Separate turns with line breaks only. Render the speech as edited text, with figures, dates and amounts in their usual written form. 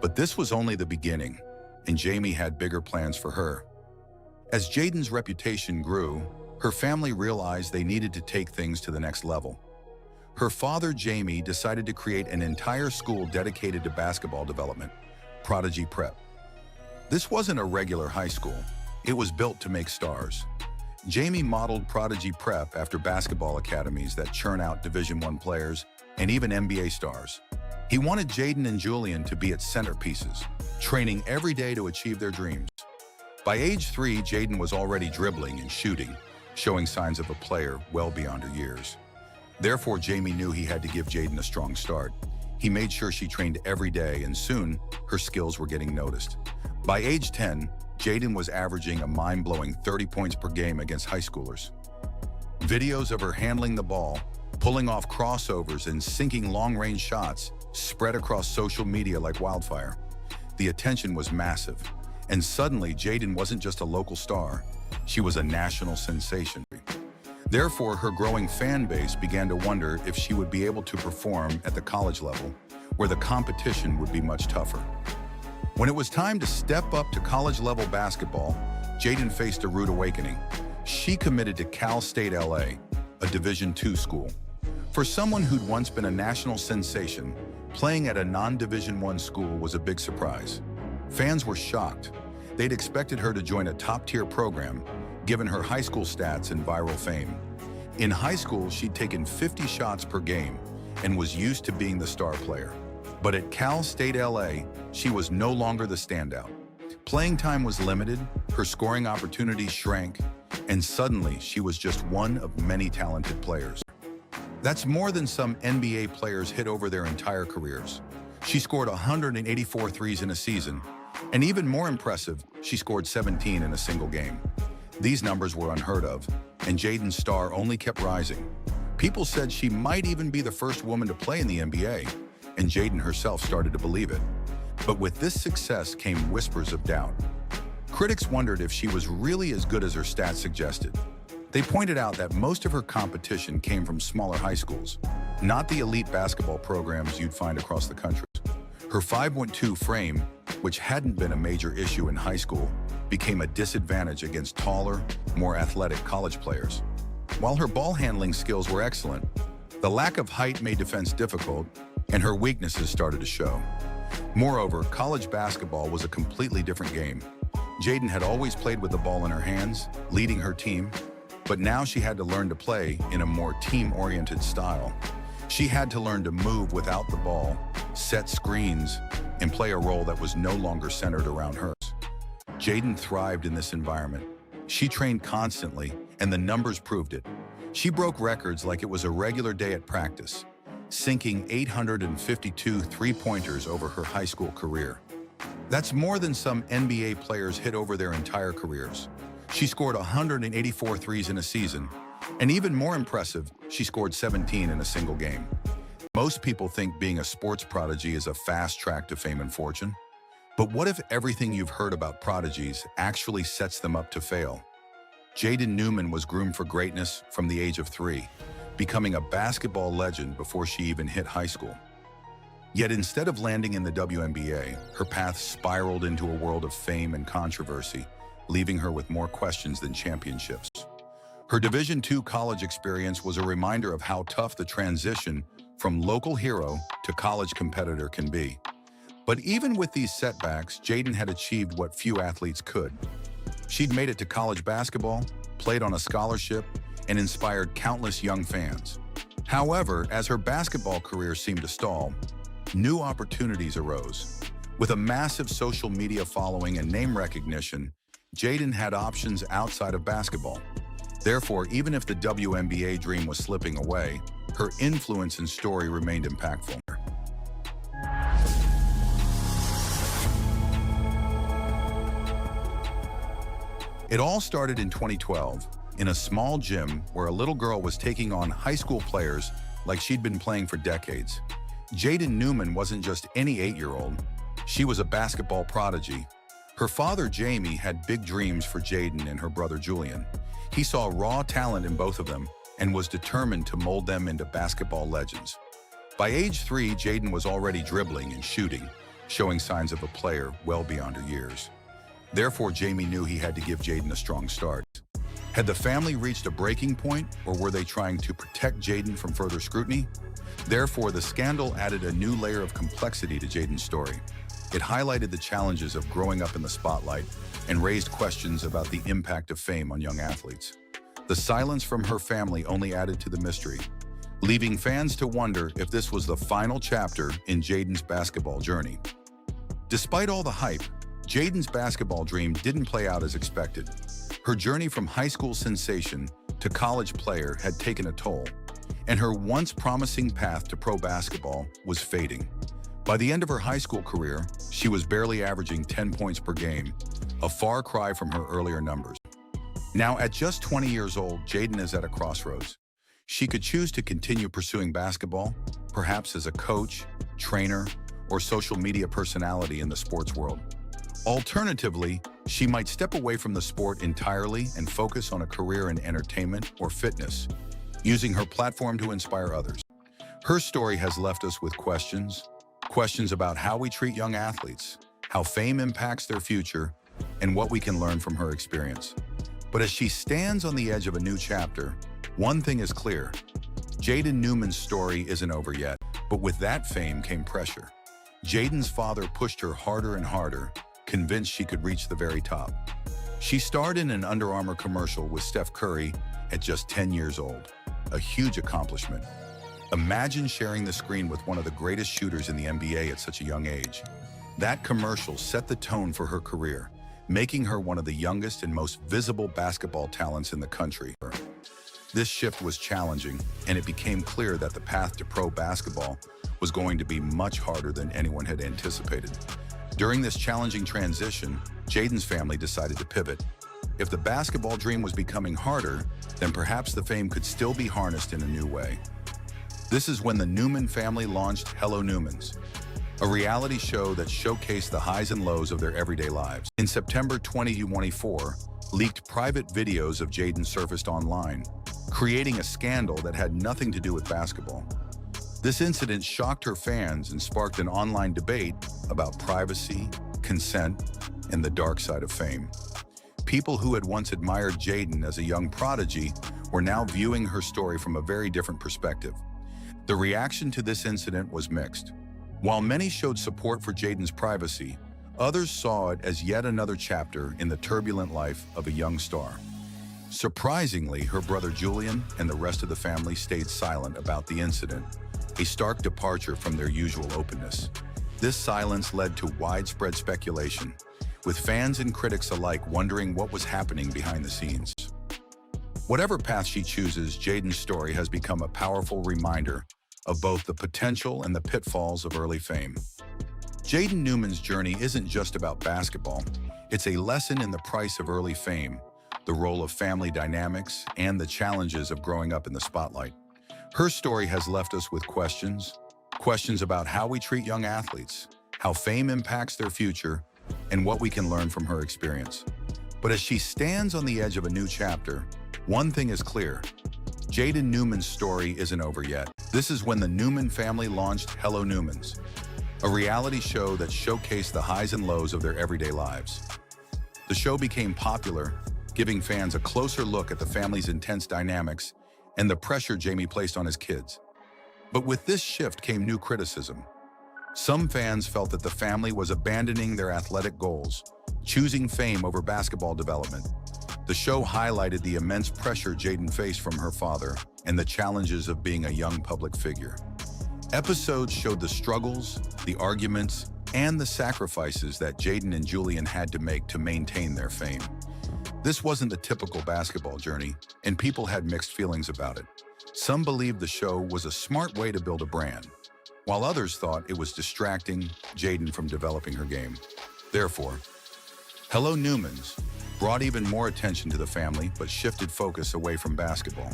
But this was only the beginning, and Jamie had bigger plans for her. As Jaden's reputation grew, her family realized they needed to take things to the next level. Her father, Jamie, decided to create an entire school dedicated to basketball development, Prodigy Prep. This wasn't a regular high school. It was built to make stars. Jamie modeled Prodigy Prep after basketball academies that churn out Division I players and even NBA stars. He wanted Jaden and Julian to be its centerpieces, training every day to achieve their dreams. By age 3, Jaden was already dribbling and shooting, showing signs of a player well beyond her years. Therefore, Jamie knew he had to give Jaden a strong start. He made sure she trained every day, and soon, her skills were getting noticed. By age 10, Jaden was averaging a mind-blowing 30 points per game against high schoolers. Videos of her handling the ball, pulling off crossovers, and sinking long-range shots spread across social media like wildfire. The attention was massive, and suddenly Jaden wasn't just a local star, she was a national sensation. Therefore, her growing fan base began to wonder if she would be able to perform at the college level, where the competition would be much tougher. When it was time to step up to college-level basketball, Jaden faced a rude awakening. She committed to Cal State LA, a Division II school. For someone who'd once been a national sensation, playing at a non-Division I school was a big surprise. Fans were shocked. They'd expected her to join a top-tier program, given her high school stats and viral fame. In high school, she'd taken 50 shots per game and was used to being the star player. But at Cal State LA, she was no longer the standout. Playing time was limited, her scoring opportunities shrank, and suddenly she was just one of many talented players. That's more than some NBA players hit over their entire careers. She scored 184 threes in a season, and even more impressive, she scored 17 in a single game. These numbers were unheard of, and Jaden's star only kept rising. People said she might even be the first woman to play in the NBA, and Jaden herself started to believe it. But with this success came whispers of doubt. Critics wondered if she was really as good as her stats suggested. They pointed out that most of her competition came from smaller high schools, not the elite basketball programs you'd find across the country. Her 5'2" frame, which hadn't been a major issue in high school, became a disadvantage against taller, more athletic college players. While her ball handling skills were excellent, the lack of height made defense difficult, and her weaknesses started to show. Moreover, college basketball was a completely different game. Jaden had always played with the ball in her hands, leading her team, but now she had to learn to play in a more team-oriented style. She had to learn to move without the ball, set screens, and play a role that was no longer centered around hers. Jaden thrived in this environment. She trained constantly, and the numbers proved it. She broke records like it was a regular day at practice, sinking 852 three-pointers over her high school career. That's more than some NBA players hit over their entire careers. She scored 184 threes in a season, and even more impressive, she scored 17 in a single game. Most people think being a sports prodigy is a fast track to fame and fortune. But what if everything you've heard about prodigies actually sets them up to fail? Jaden Newman was groomed for greatness from the age of 3, becoming a basketball legend before she even hit high school. Yet instead of landing in the WNBA, her path spiraled into a world of fame and controversy, leaving her with more questions than championships. Her Division II college experience was a reminder of how tough the transition from local hero to college competitor can be. But even with these setbacks, Jaden had achieved what few athletes could. She'd made it to college basketball, played on a scholarship, and inspired countless young fans. However, as her basketball career seemed to stall, new opportunities arose. With a massive social media following and name recognition, Jaden had options outside of basketball. Therefore, even if the WNBA dream was slipping away, her influence and story remained impactful. It all started in 2012, in a small gym where a little girl was taking on high school players like she'd been playing for decades. Jaden Newman wasn't just any 8-year-old. She was a basketball prodigy. Her father, Jamie, had big dreams for Jaden and her brother, Julian. He saw raw talent in both of them and was determined to mold them into basketball legends. By age 3, Jaden was already dribbling and shooting, showing signs of a player well beyond her years. Therefore, Jamie knew he had to give Jaden a strong start. Had the family reached a breaking point, or were they trying to protect Jaden from further scrutiny? Therefore, the scandal added a new layer of complexity to Jaden's story. It highlighted the challenges of growing up in the spotlight and raised questions about the impact of fame on young athletes. The silence from her family only added to the mystery, leaving fans to wonder if this was the final chapter in Jaden's basketball journey. Despite all the hype, Jaden's basketball dream didn't play out as expected. Her journey from high school sensation to college player had taken a toll, and her once promising path to pro basketball was fading. By the end of her high school career, she was barely averaging 10 points per game, a far cry from her earlier numbers. Now, at just 20 years old, Jaden is at a crossroads. She could choose to continue pursuing basketball, perhaps as a coach, trainer, or social media personality in the sports world. Alternatively, she might step away from the sport entirely and focus on a career in entertainment or fitness, using her platform to inspire others. Her story has left us with questions about how we treat young athletes, how fame impacts their future, and what we can learn from her experience. But as she stands on the edge of a new chapter, one thing is clear: Jaden Newman's story isn't over yet. But with that fame came pressure. Jaden's father pushed her harder and harder, convinced she could reach the very top. She starred in an Under Armour commercial with Steph Curry at just 10 years old, a huge accomplishment. Imagine sharing the screen with one of the greatest shooters in the NBA at such a young age. That commercial set the tone for her career, making her one of the youngest and most visible basketball talents in the country. This shift was challenging, and it became clear that the path to pro basketball was going to be much harder than anyone had anticipated. During this challenging transition, Jaden's family decided to pivot. If the basketball dream was becoming harder, then perhaps the fame could still be harnessed in a new way. This is when the Newman family launched Hello Newmans, a reality show that showcased the highs and lows of their everyday lives. In September 2024, leaked private videos of Jaden surfaced online, creating a scandal that had nothing to do with basketball. This incident shocked her fans and sparked an online debate about privacy, consent, and the dark side of fame. People who had once admired Jaden as a young prodigy were now viewing her story from a very different perspective. The reaction to this incident was mixed. While many showed support for Jaden's privacy, others saw it as yet another chapter in the turbulent life of a young star. Surprisingly, her brother Julian and the rest of the family stayed silent about the incident, a stark departure from their usual openness. This silence led to widespread speculation, with fans and critics alike wondering what was happening behind the scenes. Whatever path she chooses, Jaden's story has become a powerful reminder of both the potential and the pitfalls of early fame. Jaden Newman's journey isn't just about basketball. It's a lesson in the price of early fame, the role of family dynamics, and the challenges of growing up in the spotlight. Her story has left us with questions about how we treat young athletes, how fame impacts their future, and what we can learn from her experience. But as she stands on the edge of a new chapter, one thing is clear: Jaden Newman's story isn't over yet. This is when the Newman family launched Hello Newmans, a reality show that showcased the highs and lows of their everyday lives. The show became popular, giving fans a closer look at the family's intense dynamics and the pressure Jamie placed on his kids. But with this shift came new criticism. Some fans felt that the family was abandoning their athletic goals, choosing fame over basketball development. The show highlighted the immense pressure Jaden faced from her father and the challenges of being a young public figure. Episodes showed the struggles, the arguments, and the sacrifices that Jaden and Julian had to make to maintain their fame. This wasn't the typical basketball journey, and people had mixed feelings about it. Some believed the show was a smart way to build a brand, while others thought it was distracting Jaden from developing her game. Therefore, Hello Newmans brought even more attention to the family but shifted focus away from basketball.